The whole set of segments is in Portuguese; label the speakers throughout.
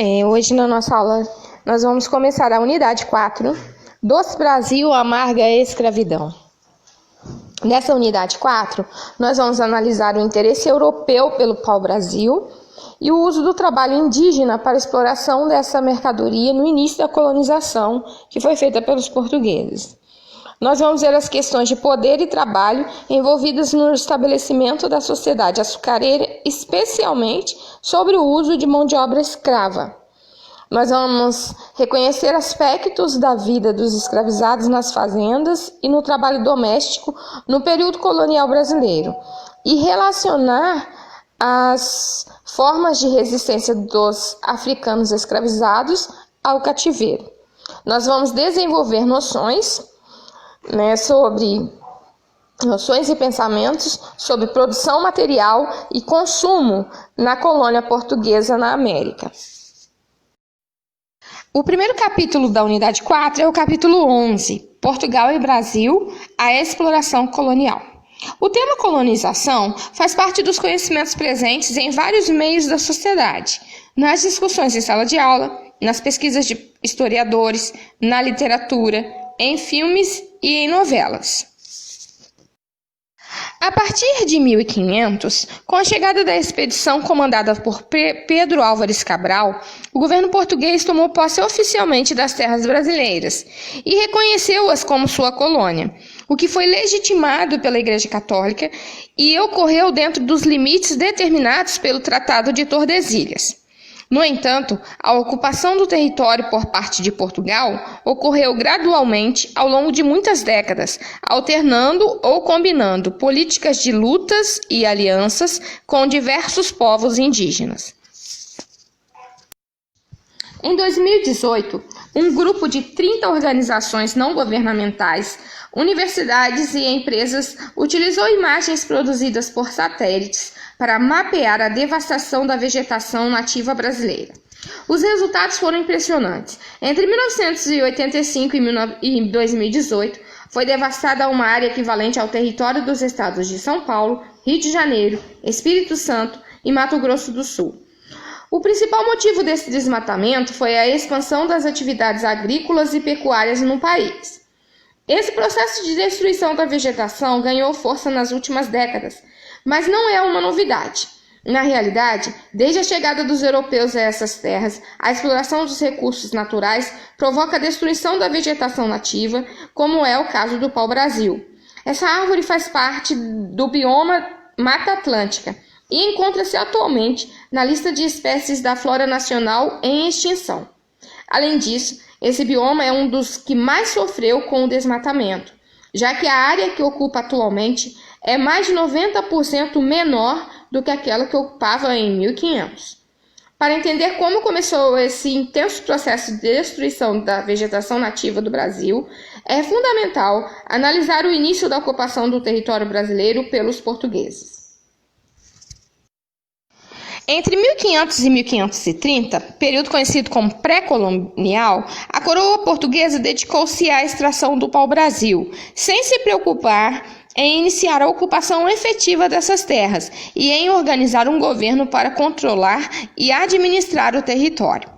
Speaker 1: Hoje na nossa aula nós vamos começar a unidade 4, Doce Brasil, Amarga Escravidão. Nessa unidade 4, nós vamos analisar o interesse europeu pelo pau-brasil e o uso do trabalho indígena para a exploração dessa mercadoria no início da colonização, que foi feita pelos portugueses. Nós vamos ver as questões de poder e trabalho envolvidas no estabelecimento da sociedade açucareira, especialmente sobre o uso de mão de obra escrava. Nós vamos reconhecer aspectos da vida dos escravizados nas fazendas e no trabalho doméstico no período colonial brasileiro e relacionar as formas de resistência dos africanos escravizados ao cativeiro. Nós vamos desenvolver noções e pensamentos sobre produção material e consumo na colônia portuguesa na América. O primeiro capítulo da unidade 4 é o capítulo 11, Portugal e Brasil, a exploração colonial. O tema colonização faz parte dos conhecimentos presentes em vários meios da sociedade, nas discussões em sala de aula, nas pesquisas de historiadores, na literatura, em filmes e em novelas. A partir de 1500, com a chegada da expedição comandada por Pedro Álvares Cabral, o governo português tomou posse oficialmente das terras brasileiras e reconheceu-as como sua colônia, o que foi legitimado pela Igreja Católica e ocorreu dentro dos limites determinados pelo Tratado de Tordesilhas. No entanto, a ocupação do território por parte de Portugal ocorreu gradualmente ao longo de muitas décadas, alternando ou combinando políticas de lutas e alianças com diversos povos indígenas. Em 2018, um grupo de 30 organizações não governamentais, universidades e empresas utilizou imagens produzidas por satélites para mapear a devastação da vegetação nativa brasileira. Os resultados foram impressionantes. Entre 1985 e 2018, foi devastada uma área equivalente ao território dos estados de São Paulo, Rio de Janeiro, Espírito Santo e Mato Grosso do Sul. O principal motivo desse desmatamento foi a expansão das atividades agrícolas e pecuárias no país. Esse processo de destruição da vegetação ganhou força nas últimas décadas, mas não é uma novidade. Na realidade, desde a chegada dos europeus a essas terras, a exploração dos recursos naturais provoca a destruição da vegetação nativa, como é o caso do pau-brasil. Essa árvore faz parte do bioma Mata Atlântica e encontra-se atualmente na lista de espécies da flora nacional em extinção. Além disso, esse bioma é um dos que mais sofreu com o desmatamento, já que a área que ocupa atualmente é mais de 90% menor do que aquela que ocupava em 1500. Para entender como começou esse intenso processo de destruição da vegetação nativa do Brasil, é fundamental analisar o início da ocupação do território brasileiro pelos portugueses. Entre 1500 e 1530, período conhecido como pré-colonial, a coroa portuguesa dedicou-se à extração do pau-brasil, sem se preocupar em iniciar a ocupação efetiva dessas terras e em organizar um governo para controlar e administrar o território.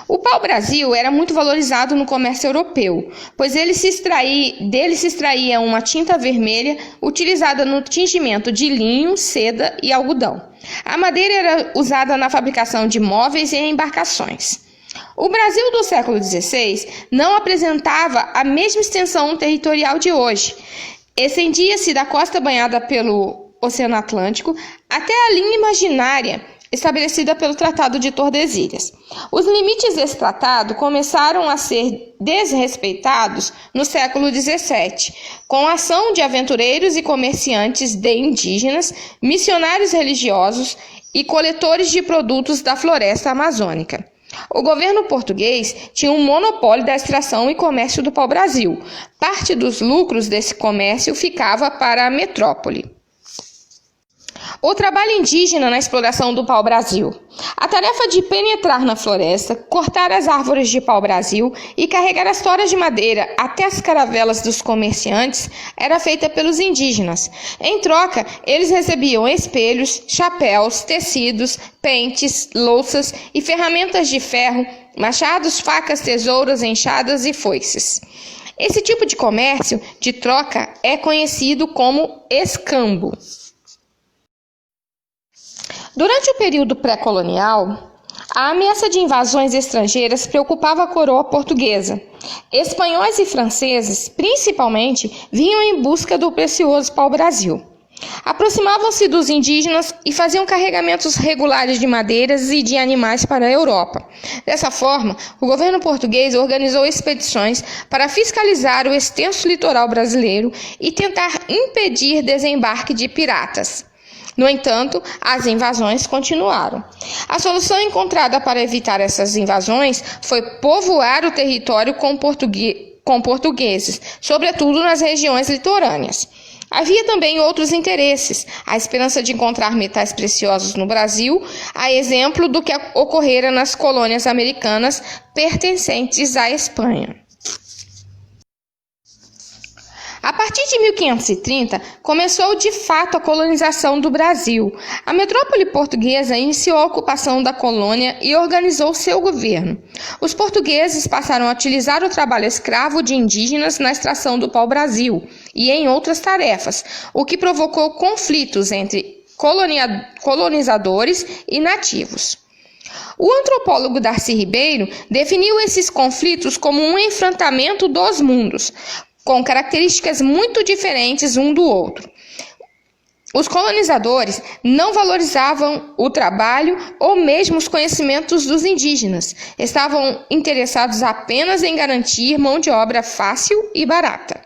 Speaker 1: O pau-brasil era muito valorizado no comércio europeu, pois dele se extraía uma tinta vermelha utilizada no tingimento de linho, seda e algodão. A madeira era usada na fabricação de móveis e embarcações. O Brasil do século XVI não apresentava a mesma extensão territorial de hoje. Estendia-se da costa banhada pelo Oceano Atlântico até a linha imaginária estabelecida pelo Tratado de Tordesilhas. Os limites desse tratado começaram a ser desrespeitados no século XVII, com a ação de aventureiros e comerciantes de indígenas, missionários religiosos e coletores de produtos da floresta amazônica. O governo português tinha um monopólio da extração e comércio do pau-brasil. Parte dos lucros desse comércio ficava para a metrópole. O trabalho indígena na exploração do pau-brasil. A tarefa de penetrar na floresta, cortar as árvores de pau-brasil e carregar as toras de madeira até as caravelas dos comerciantes era feita pelos indígenas. Em troca, eles recebiam espelhos, chapéus, tecidos, pentes, louças e ferramentas de ferro, machados, facas, tesouras, enxadas e foices. Esse tipo de comércio de troca é conhecido como escambo. Durante o período pré-colonial, a ameaça de invasões estrangeiras preocupava a coroa portuguesa. Espanhóis e franceses, principalmente, vinham em busca do precioso pau-brasil. Aproximavam-se dos indígenas e faziam carregamentos regulares de madeiras e de animais para a Europa. Dessa forma, o governo português organizou expedições para fiscalizar o extenso litoral brasileiro e tentar impedir desembarque de piratas. No entanto, as invasões continuaram. A solução encontrada para evitar essas invasões foi povoar o território com portugueses, sobretudo nas regiões litorâneas. Havia também outros interesses, a esperança de encontrar metais preciosos no Brasil, a exemplo do que ocorrera nas colônias americanas pertencentes à Espanha. A partir de 1530, começou de fato a colonização do Brasil. A metrópole portuguesa iniciou a ocupação da colônia e organizou seu governo. Os portugueses passaram a utilizar o trabalho escravo de indígenas na extração do pau-brasil e em outras tarefas, o que provocou conflitos entre colonizadores e nativos. O antropólogo Darcy Ribeiro definiu esses conflitos como um enfrentamento dos mundos, com características muito diferentes um do outro. Os colonizadores não valorizavam o trabalho ou mesmo os conhecimentos dos indígenas. Estavam interessados apenas em garantir mão de obra fácil e barata.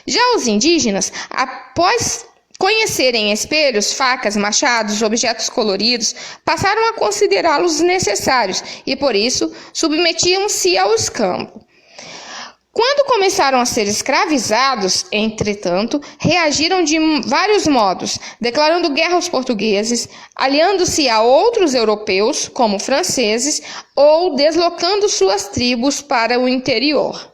Speaker 1: Já os indígenas, após conhecerem espelhos, facas, machados, objetos coloridos, passaram a considerá-los necessários e, por isso, submetiam-se ao escambo. Quando começaram a ser escravizados, entretanto, reagiram de vários modos, declarando guerra aos portugueses, aliando-se a outros europeus, como franceses, ou deslocando suas tribos para o interior.